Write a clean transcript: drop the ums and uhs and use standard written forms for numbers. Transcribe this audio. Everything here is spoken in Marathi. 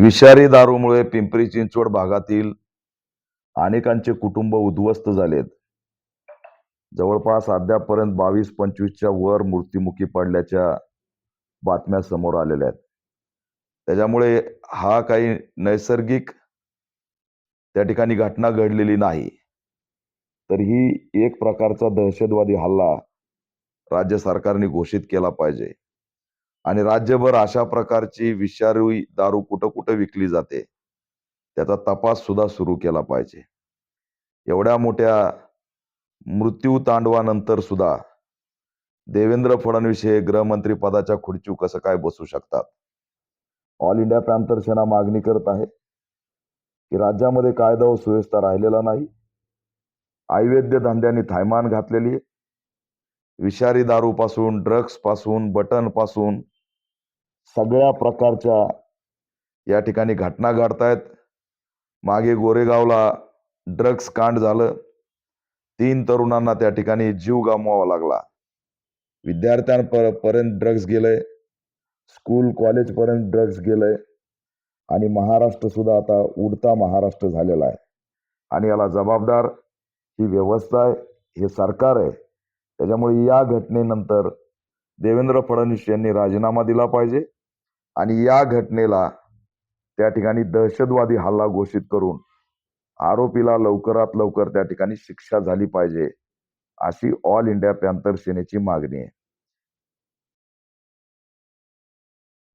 विषारी दारूमुळे पिंपरी चिंचवड भागातील अनेकांचे कुटुंब उद्ध्वस्त झालेत. जवळपास अद्यापपर्यंत 22-25च्या वर मृत्युमुखी पडल्याच्या बातम्या समोर आलेल्या आहेत. त्याच्यामुळे हा काही नैसर्गिक त्या ठिकाणी घटना घडलेली नाही, तर ही एक प्रकारचा दहशतवादी हल्ला राज्य सरकारने घोषित केला पाहिजे आणि राज्यभर अशा प्रकारची विषारी दारू कुठं कुठं विकली जाते त्याचा तपास सुद्धा सुरू केला पाहिजे. एवढ्या मोठ्या मृत्यू तांडवानंतर सुद्धा देवेंद्र फडणवीस हे गृहमंत्री पदाच्या खुर्चीवर कसं काय बसू शकतात? ऑल इंडिया पॅंथर सेना मागणी करत आहे की राज्यामध्ये कायदा व सुव्यवस्था राहिलेला नाही. अवैध धंद्यांनी थैमान घातलेली आहे. विषारी दारू पासून, ड्रग्स पासून, बटन पासून सगळ्या प्रकारच्या या ठिकाणी घटना घडतायत. मागे गोरेगावला ड्रग्स कांड झालं. 3 तरुणांना त्या ठिकाणी जीव गमवावा लागला. विद्यार्थ्यांपर्यंत ड्रग्स गेलंय, स्कूल कॉलेज पर्यंत ड्रग्स गेलंय आणि महाराष्ट्र सुद्धा आता उडता महाराष्ट्र झालेला आहे. आणि याला जबाबदार ही व्यवस्था आहे, हे सरकार आहे. त्याच्यामुळे या घटनेनंतर देवेंद्र फडणवीस यांनी राजीनामा दिला पाहिजे आणि या घटनेला त्या ठिकाणी दहशतवादी हल्ला घोषित करून आरोपीला लवकरात लवकर त्या ठिकाणी शिक्षा झाली पाहिजे, अशी ऑल इंडिया पॅंथर सेनेची मागणी आहे.